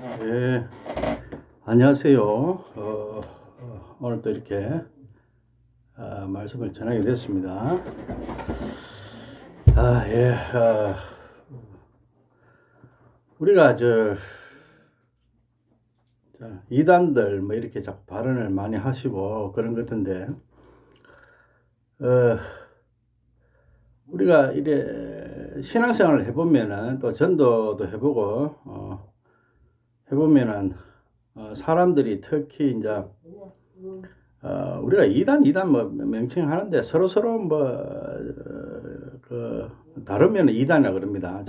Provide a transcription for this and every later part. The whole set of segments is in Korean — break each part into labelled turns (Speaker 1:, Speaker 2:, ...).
Speaker 1: 예, 안녕하세요. 오늘 또 이렇게 말씀을 전하게 됐습니다. 예, 우리가 이단들 뭐 이렇게 자꾸 발언을 많이 하시고 그런 것 같은데, 우리가 이래 신앙생활을 해보면은 또 전도도 해보고, 해보면은, 사람들이 특히 이제 우리가 이단 뭐 명칭하는데 서로 다르면 이단이라 그럽니다.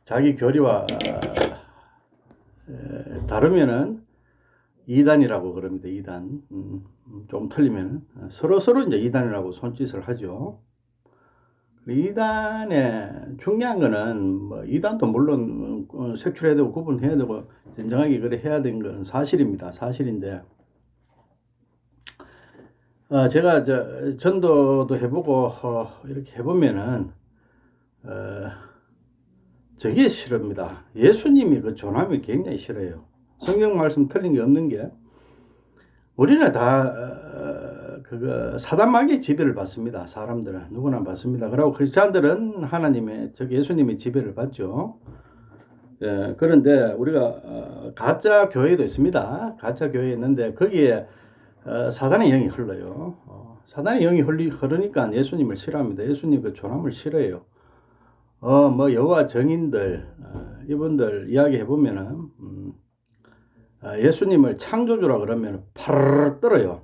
Speaker 1: 자기 교리와 다르면은 이단이라고 그럽니다. 이단. 좀 틀리면 서로 이제 이단이라고 손짓을 하죠. 이단의 중요한 거는 뭐 이단도 물론 색출해야 되고 구분해야 되고 진정하게 그래 해야 되는 건 사실입니다. 사실인데, 제가 전도도 해보고 이렇게 해보면은 저게 싫습니다. 예수님이 그 존함이 굉장히 싫어요. 성경 말씀 틀린 게 없는 게, 우리는 다 그거 사단마귀의 지배를 받습니다. 사람들은 누구나 받습니다. 그리고 크리스찬들은 하나님의 예수님의 지배를 받죠. 그런데 우리가 가짜 교회도 있습니다. 가짜 교회 있는데 거기에 사단의 영이 흘러요. 사단의 영이 흐르니까 예수님을 싫어합니다. 예수님 그 존함을 싫어해요. 뭐 여호와 정인들 이분들 이야기해 보면은 예수님을 창조주라 그러면 파르르 떨어요.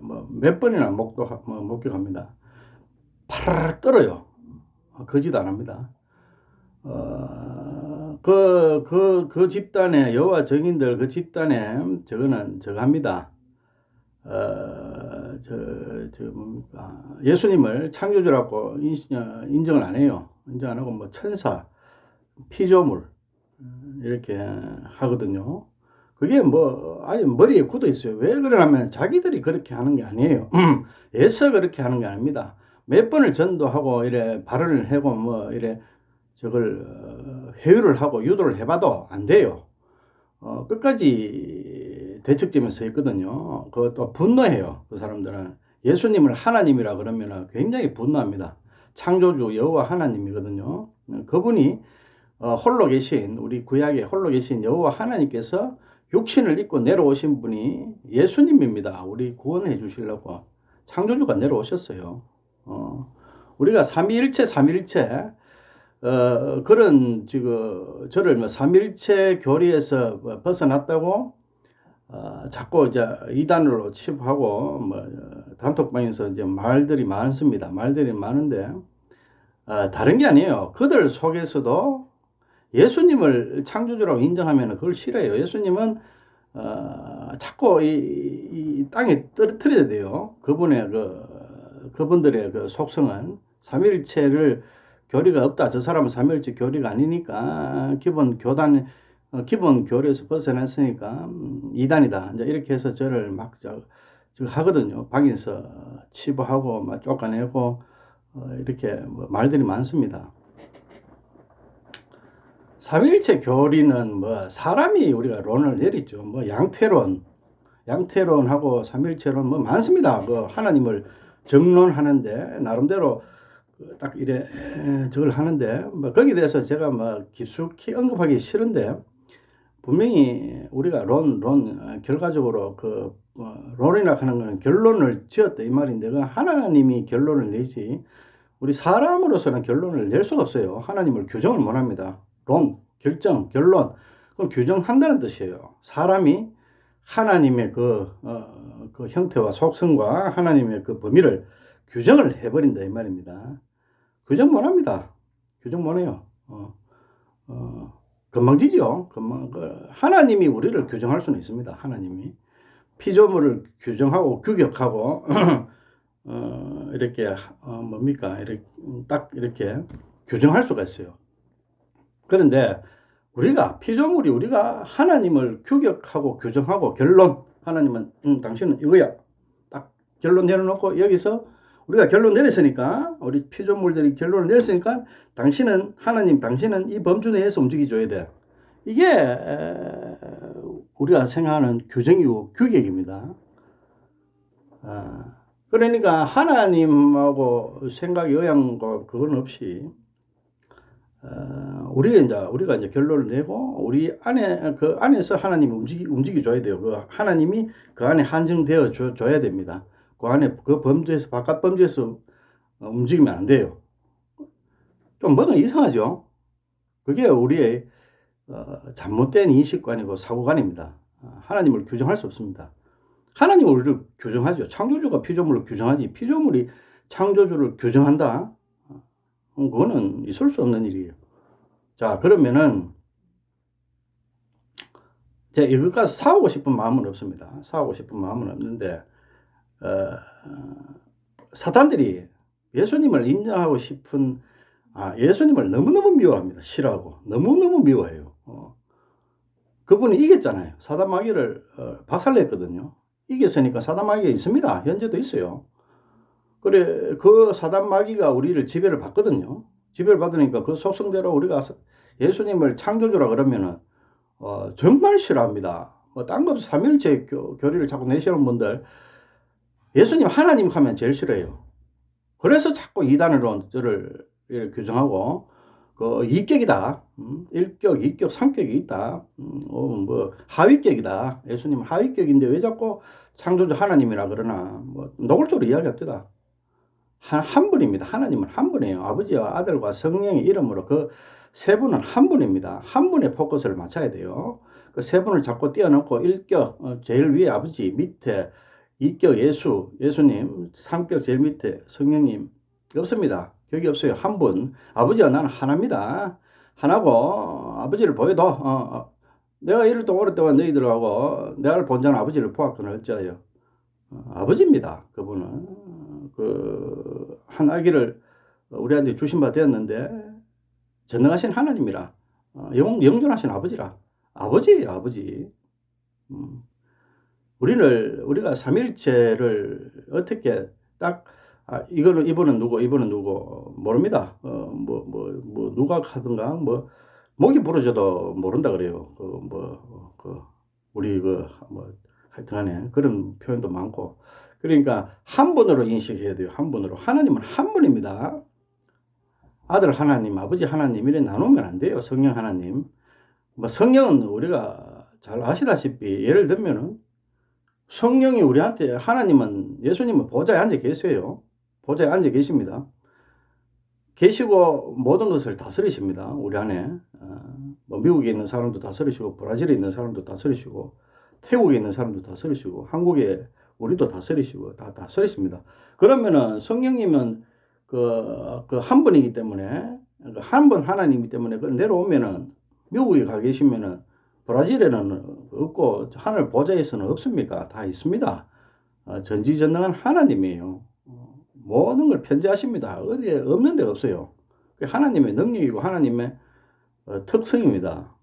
Speaker 1: 뭐 몇 번이나 목격합니다. 파르르 떨어요. 거짓 안 합니다. 그 집단의 여호와 정인들 그 집단에 저거 합니다. 뭡니까? 예수님을 창조주라고 인정을 안 해요. 인정 안 하고 뭐 천사, 피조물 이렇게 하거든요. 그게 뭐 아예 머리에 굳어 있어요. 왜 그러냐면 자기들이 그렇게 하는 게 아니에요. 애써 그렇게 하는 게 아닙니다. 몇 번을 전도하고 이래 발언을 하고 뭐 이래 저걸 회유를 하고 유도를 해봐도 안 돼요. 끝까지 대척점에 서 있거든요. 그것도 분노해요. 그 사람들은 예수님을 하나님이라 그러면 굉장히 분노합니다. 창조주 여호와 하나님이거든요. 그분이 홀로 계신, 우리 구약에 홀로 계신 여호와 하나님께서 육신을 입고 내려오신 분이 예수님입니다. 우리 구원해 주시려고 창조주가 내려오셨어요. 우리가 삼위일체 그런 저를 뭐 삼위일체 교리에서 벗어났다고 자꾸 이제 이단으로 치부하고 뭐 단톡방에서 이제 말들이 많습니다. 말들이 많은데 다른 게 아니에요. 그들 속에서도 예수님을 창조주라고 인정하면 그걸 싫어해요. 예수님은 자꾸 이 땅에 떨어뜨려야 돼요. 그분들의 그 속성은 삼위일체를 교리가 없다. 저 사람은 삼위일체 교리가 아니니까 기본 교리에서 벗어났으니까 이단이다. 이제 이렇게 해서 저를 막 하거든요. 방에서 치부하고 막 쫓아내고 이렇게 뭐 말들이 많습니다. 삼위일체 교리는 뭐 사람이 우리가 론을 내리죠. 뭐 양태론하고 삼위일체론 뭐 많습니다. 뭐 하나님을 정론하는데 나름대로 딱 이래 저걸 하는데 뭐 거기에 대해서 제가 뭐 깊숙이 언급하기 싫은데, 분명히 우리가 결과적으로 론이라 하는 거는 결론을 지었다 이 말인데, 그 하나님이 결론을 내지 우리 사람으로서는 결론을 낼 수가 없어요. 하나님을 규정을 못 합니다. 결정, 결론, 그걸 규정한다는 뜻이에요. 사람이 하나님의 그 형태와 속성과 하나님의 그 범위를 규정을 해버린다 이 말입니다. 규정 못 합니다. 규정 못 해요. 건방지죠. 하나님이 우리를 규정할 수는 있습니다. 하나님이 피조물을 규정하고 규격하고 이렇게 뭡니까? 이렇게 딱 이렇게 규정할 수가 있어요. 그런데 우리가 하나님을 규격하고 규정하고 결론, 하나님은 당신은 이거야 딱 결론 내려놓고 여기서 우리가 결론 내렸으니까, 우리 피조물들이 결론을 내렸으니까, 당신은, 하나님, 당신은 이 범주 내에서 움직여줘야 돼. 이게, 우리가 생각하는 규정이고 규격입니다. 그러니까 하나님하고 생각이 의향과 그건 없이, 우리가 이제 결론을 내고, 우리 안에, 그 안에서 하나님이 움직여줘야 돼요. 그 하나님이 그 안에 한정되어 줘야 됩니다. 그 안에, 그 범주에서, 바깥 범주에서 움직이면 안 돼요. 좀 뭔가 이상하죠? 그게 우리의 잘못된 인식관이고 사고관입니다. 하나님을 규정할 수 없습니다. 하나님은 우리를 규정하죠. 창조주가 피조물을 규정하지, 피조물이 창조주를 규정한다? 그거는 있을 수 없는 일이에요. 자, 그러면은, 제가 이것까지 싸우고 싶은 마음은 없습니다. 싸우고 싶은 마음은 없는데, 사탄들이 예수님을 인정하고 싶은, 예수님을 너무너무 미워합니다. 싫어하고. 너무너무 미워해요. 그분이 이겼잖아요. 사단 마귀를 박살냈거든요. 이겼으니까 사단 마귀가 있습니다. 현재도 있어요. 그래, 그 사단 마귀가 우리를 지배를 받거든요. 지배를 받으니까 그 속성대로 우리가 예수님을 창조주라 그러면은, 정말 싫어합니다. 뭐, 딴 것도 삼일체 교리를 자꾸 내시는 분들, 예수님 하나님 하면 제일 싫어해요. 그래서 자꾸 이단으로 저를 규정하고, 그 이격이다. 1격, 2격, 3격이 있다. 뭐 하위격이다. 예수님은 하위격인데 왜 자꾸 창조주 하나님이라 그러나, 뭐 노골적으로 이야기합니다. 한 분입니다. 하나님은 한 분이에요. 아버지와 아들과 성령의 이름으로 그 세 분은 한 분입니다. 한 분의 포커스를 맞춰야 돼요. 그 세 분을 자꾸 띄워놓고 1격 제일 위에 아버지, 밑에 2격 예수님, 3격 제일 밑에 성령님 없습니다. 여기 없어요. 한 분. 아버지와 나는 하나입니다. 하나고 아버지를 보여도 내가 이럴 동안 오랫동안 너희들하고 내가 본 자는 아버지를 보았거늘 어찌하여. 아버지입니다. 그분은 한 아기를 우리한테 주신 바 되었는데 전능하신 하나님이라, 영존하신 아버지라. 아버지예요. 아버지. 우리가 삼일체를 어떻게 딱, 이분은 누구 모릅니다. 누가 하든가, 목이 부러져도 모른다 그래요. 하여튼간에 그런 표현도 많고. 그러니까 한 분으로 인식해야 돼요. 한 분으로. 하나님은 한 분입니다. 아들 하나님, 아버지 하나님 이래 나누면 안 돼요. 성령 하나님. 성령은 우리가 잘 아시다시피, 예를 들면은 성령이 우리한테, 예수님은 보좌에 앉아 계세요. 보좌에 앉아 계십니다. 계시고 모든 것을 다스리십니다. 우리 안에. 미국에 있는 사람도 다스리시고, 브라질에 있는 사람도 다스리시고, 태국에 있는 사람도 다스리시고, 한국에 우리도 다스리시고, 다 다스리십니다. 그러면은 성령님은 한 분이기 때문에, 한 분 하나님이기 때문에 내려오면은, 미국에 가 계시면은, 브라질에는 없고, 하늘 보좌에서는 없습니까? 다 있습니다. 전지전능한 하나님이에요. 모든 걸 편재하십니다. 어디에 없는 데가 없어요. 하나님의 능력이고 하나님의 특성입니다.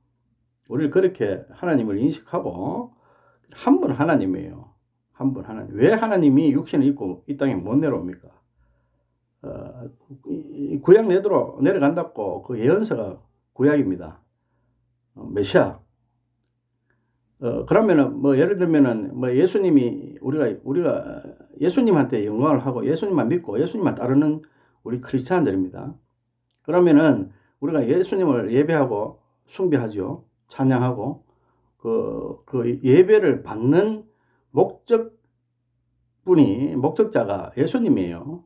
Speaker 1: 우리를 그렇게 하나님을 인식하고, 한 분 하나님이에요. 한 분 하나님. 왜 하나님이 육신을 입고 이 땅에 못 내려옵니까? 구약 내려간다고 그 예언서가 구약입니다. 메시아. 그러면은 예를 들면은 예수님이 우리가 예수님한테 영광을 하고 예수님만 믿고 예수님만 따르는 우리 크리스찬들입니다. 그러면은 우리가 예수님을 예배하고 숭배하죠. 찬양하고 그 예배를 받는 목적자가 예수님이에요.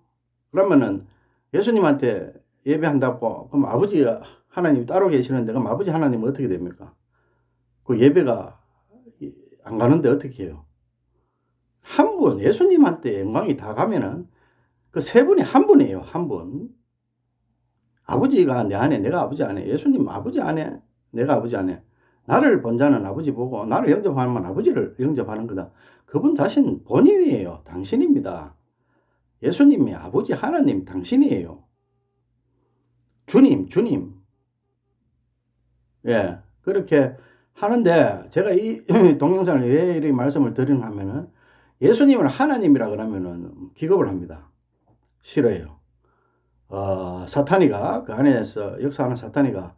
Speaker 1: 그러면은 예수님한테 예배한다고 그럼 아버지 하나님이 따로 계시는데 그럼 아버지 하나님은 어떻게 됩니까? 그 예배가 안 가는데 어떻게 해요? 한 분, 예수님한테 영광이 다 가면은 그 세 분이 한 분이에요. 한 분. 아버지가 내 안에, 내가 아버지 안에, 예수님 아버지 안에, 내가 아버지 안에. 나를 본 자는 아버지 보고 나를 영접하면 아버지를 영접하는 거다. 그분 자신 본인이에요. 당신입니다. 예수님이 아버지 하나님 당신이에요. 주님. 예, 그렇게 하는데 제가 이 동영상을 왜 이렇게 말씀을 드리는 하면은 예수님을 하나님이라 그러면은 기겁을 합니다. 싫어요. 사탄이가 그 안에서 역사하는 사탄이가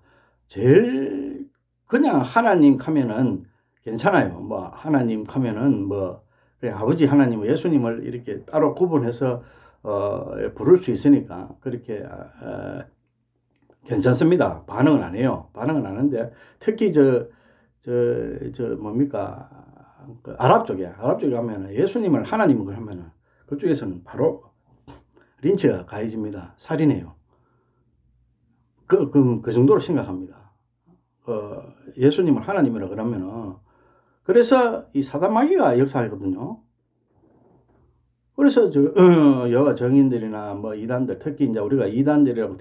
Speaker 1: 제일 그냥 하나님 하면은 괜찮아요. 뭐 하나님 하면은 뭐 그냥 아버지 하나님, 예수님을 이렇게 따로 구분해서 부를 수 있으니까 그렇게 괜찮습니다. 반응은 안 해요. 반응은 안 하는데 특히 뭡니까? 그 아랍 쪽에 가면은 예수님을 하나님을 하면은 그쪽에서는 바로 린치가 가해집니다. 살인해요. 그 정도로 심각합니다. 예수님을 하나님이라 그러면은 그래서 이 사단 마귀가 역사하거든요. 그래서 여가 정인들이나 뭐 이단들, 특히 이제 우리가 이단들이라고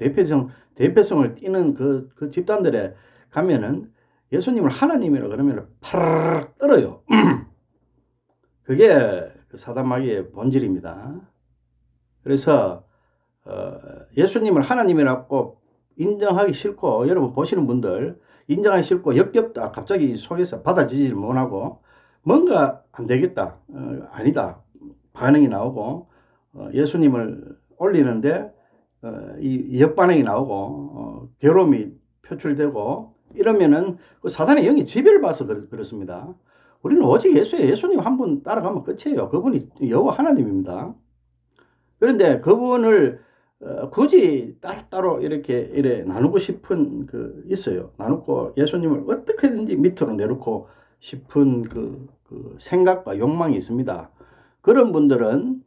Speaker 1: 대표성을 띠는 그 집단들에 가면은 예수님을 하나님이라 그러면 파르르 떨어요. 그게 그 사단 마귀의 본질입니다. 그래서 예수님을 하나님이라고 인정하기 싫고, 여러분 보시는 분들 인정하기 싫고 역겹다, 갑자기 속에서 받아지지 못하고 뭔가 안 되겠다, 아니다 반응이 나오고, 예수님을 올리는데 이 역반응이 나오고 괴로움이 표출되고 이러면은 그 사단의 영이 지배를 받아서 그렇습니다. 우리는 오직 예수님 한 분 따라가면 끝이에요. 그분이 여호와 하나님입니다. 그런데 그분을 굳이 따로 이래 나누고 싶은 있어요. 나누고 예수님을 어떻게든지 밑으로 내놓고 싶은 그 생각과 욕망이 있습니다. 그런 분들은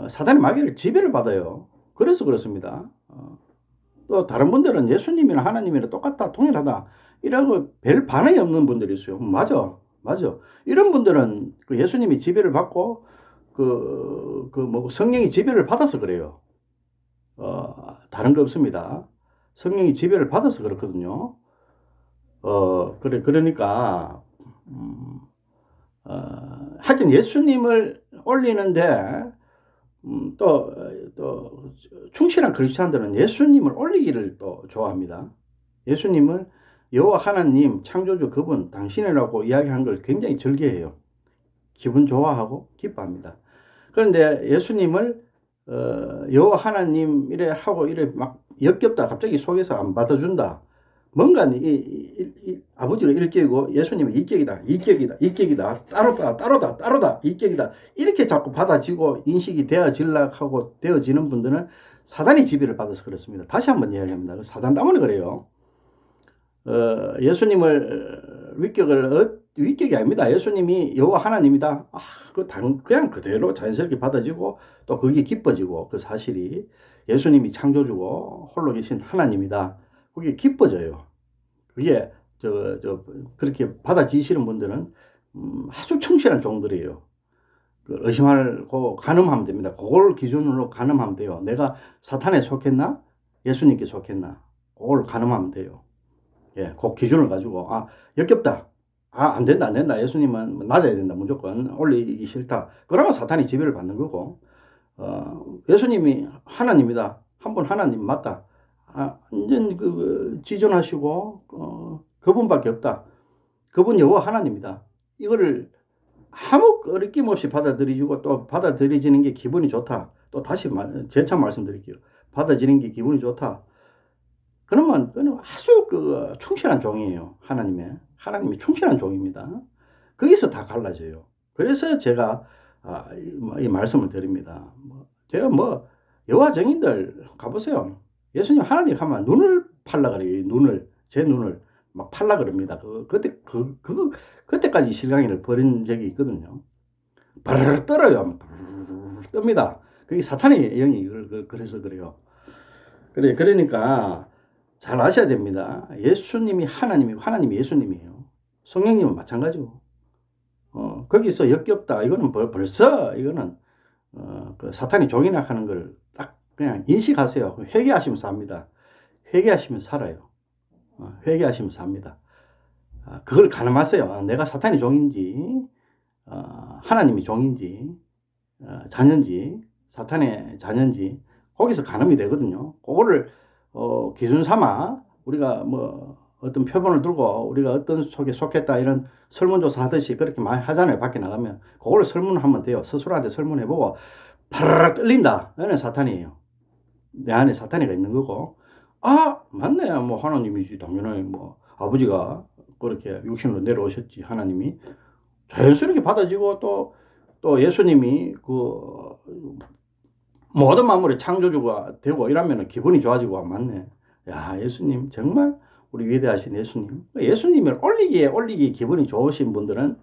Speaker 1: 사단의 마귀를 지배를 받아요. 그래서 그렇습니다. 또 다른 분들은 예수님이나 하나님이나 똑같다, 동일하다 이라고 별 반응이 없는 분들이 있어요. 맞아. 이런 분들은 그 예수님이 지배를 받고 뭐 성령이 지배를 받아서 그래요. 다른 거 없습니다. 성령이 지배를 받아서 그렇거든요. 그러니까 하여튼 예수님을 올리는데 또 충실한 크리스찬들은 예수님을 올리기를 또 좋아합니다. 예수님을 여호와 하나님 창조주 그분 당신이라고 이야기하는 걸 굉장히 즐겨해요. 기분 좋아하고 기뻐합니다. 그런데 예수님을 여호와 하나님 이래 하고 이래 막 역겹다, 갑자기 속에서 안 받아준다, 뭔가 아버지가 일격이고 예수님은 이격이다, 따로다, 이격이다, 이렇게 자꾸 받아지고 인식이 되어지려고 하고 되어지는 분들은 사단이 지배를 받아서 그렇습니다. 다시 한번 이야기합니다. 사단 때문에 그래요. 예수님을 위격이 아닙니다. 예수님이 여호와 하나님이다. 그냥 그대로 자연스럽게 받아지고 또 그게 기뻐지고, 그 사실이 예수님이 창조주고 홀로 계신 하나님이다, 그게 기뻐져요. 그게 그렇게 받아지시는 분들은 아주 충실한 종들이에요. 의심하고 가늠하면 됩니다. 그걸 기준으로 가늠하면 돼요. 내가 사탄에 속했나, 예수님께 속했나, 그걸 가늠하면 돼요. 예, 그 기준을 가지고 역겹다, 안 된다, 예수님은 낮아야 된다, 무조건 올리기 싫다, 그러면 사탄이 지배를 받는 거고, 예수님이 하나님이다, 한 분 하나님 맞다, 완전 지존하시고 그분밖에 없다, 그분 여호와 하나님이다, 이거를 아무 거리낌 없이 받아들이고 또 받아들여지는 게 기분이 좋다, 또 다시 재차 말씀드릴게요. 받아들이는 게 기분이 좋다, 그러면 그는 아주 충실한 종이에요. 하나님이 충실한 종입니다. 거기서 다 갈라져요. 그래서 제가 이 말씀을 드립니다. 제가 여호와 증인들 가보세요. 예수님 하나님 하면 눈을 팔라 그래요. 제 눈을 막 팔라 그럽니다. 그때까지 실강이를 벌인 적이 있거든요. 바르르 떨어요. 뜹니다. 그게 사탄의 영이 그래서 그래요. 그러니까 잘 아셔야 됩니다. 예수님이 하나님이고 하나님이 예수님이에요. 성령님은 마찬가지고. 거기서 역겹다, 이거는 벌써 이거는 그 사탄이 종이나 하는 걸 딱 그냥 인식하세요. 회개하시면 삽니다. 회개하시면 살아요. 회개하시면 삽니다. 그걸 가늠하세요. 내가 사탄이 종인지 하나님이 종인지 자녀인지 사탄의 자녀인지 거기서 가늠이 되거든요. 그거를 기준 삼아 우리가 어떤 표본을 들고 우리가 어떤 속에 속했다 이런 설문조사 하듯이 그렇게 많이 하잖아요. 밖에 나가면 그걸로 설문을 하면 돼요. 스스로한테 설문해보고 파라락 떨린다. 이는 사탄이에요. 내 안에 사탄이가 있는 거고, 아, 맞네. 뭐, 하나님이지. 당연히 뭐, 아버지가 그렇게 육신으로 내려오셨지. 하나님이. 자연스럽게 받아지고, 또 예수님이 그, 모든 만물의 창조주가 되고 이러면 기분이 좋아지고, 맞네. 야, 예수님, 정말 우리 위대하신 예수님. 예수님을 올리기에 기분이 좋으신 분들은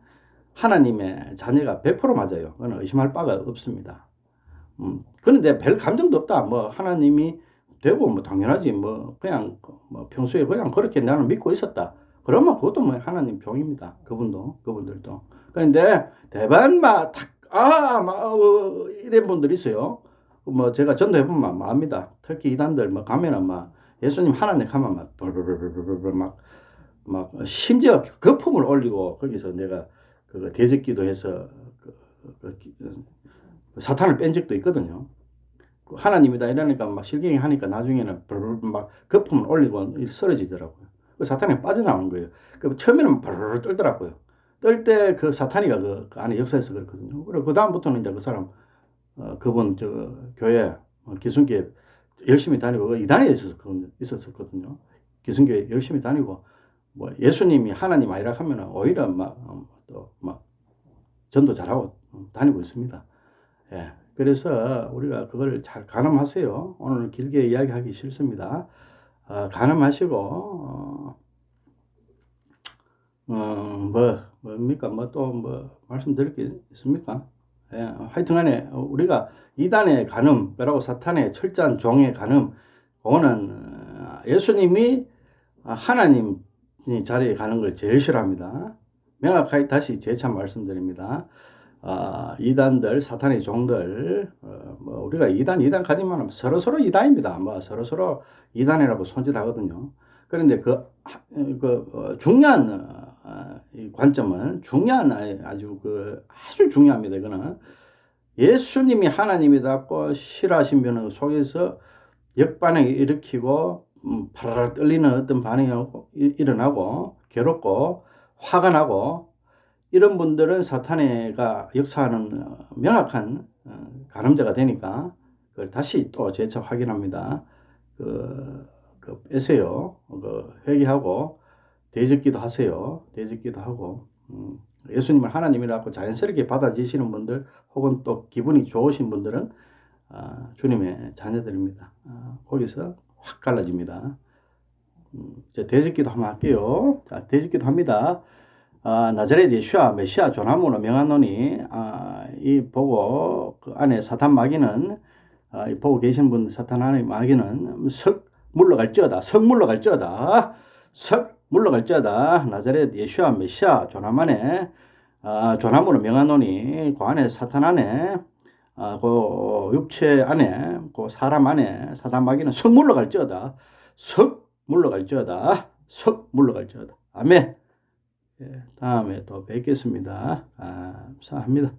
Speaker 1: 하나님의 자녀가 100% 맞아요. 그건 의심할 바가 없습니다. 그런데 별 감정도 없다. 뭐, 하나님이 되고, 뭐, 당연하지. 뭐, 그냥, 뭐, 평소에 그냥 그렇게 나는 믿고 있었다. 그러면 그것도 뭐, 하나님 종입니다. 그분들도. 그런데, 대반, 막, 이런 분들이 있어요. 뭐, 제가 전도해보면 막 압니다. 특히 이단들, 뭐, 가면은 막, 예수님 하나님 하면 막, 심지어 거품을 올리고, 거기서 내가, 그거 대적기도 해서, 사탄을 뺀 적도 있거든요. 하나님이다 이러니까 막 실갱이 하니까 나중에는 막 거품을 올리고 쓰러지더라고요. 그 사탄이 빠져나오는 거예요. 그 처음에는 바르르 떨더라고요. 떨 때 그 사탄이가 그 안에 역사에서 그렇거든요. 그리고 그 다음부터는 이제 그 사람 그분 저 교회 기순교회 열심히 다니고 이단에 있었거든요. 기순교회 열심히 다니고 뭐 예수님이 하나님 아니라 하면은 오히려 막 전도 잘하고 다니고 있습니다. 예. 그래서 우리가 그걸 잘 가늠하세요. 오늘 길게 이야기하기 싫습니다. 가늠하시고, 뭡니까? 말씀드릴 게 있습니까? 예, 하여튼 간에, 우리가 이단의 간음, 그리고 사탄의 철저한 종의 간음, 그거는 예수님이 하나님 자리에 가는 걸 제일 싫어합니다. 명확하게 다시 재차 말씀드립니다. 이단들, 사탄의 종들, 뭐 우리가 이단 가지만 하면 서로 이단입니다. 뭐 서로 이단이라고 손짓하거든요. 그런데 중요한 이 관점은 아주 중요합니다. 이거는 예수님이 하나님이다고 싫어하신 분의 속에서 역반응을 일으키고 파라락 떨리는 어떤 반응이 일어나고 괴롭고 화가 나고 이런 분들은 사탄의가 역사하는 명확한 간음자가 되니까 그걸 다시 또 재차 확인합니다. 빼세요. 회개하고 대적기도 하세요. 대적기도 하고 예수님을 하나님이라고 자연스럽게 받아주시는 분들 혹은 또 기분이 좋으신 분들은 주님의 자녀들입니다. 거기서 확 갈라집니다. 이제 대적기도 한번 할게요. 자, 대적기도 합니다. 나자렛 예수야 메시아 조나무로 명하노니 이 보고 그 안에 사탄 마귀는 보고 계신 분 사탄 안에 마귀는 석 물러갈지어다 나자렛 예수야 메시아 조나만에 조나무로 명하노니 그 안에 사탄 안에 그 육체 안에 그 사람 안에 사탄 마귀는 석 물러갈지어다 아멘. 예, 다음에 또 뵙겠습니다. 감사합니다.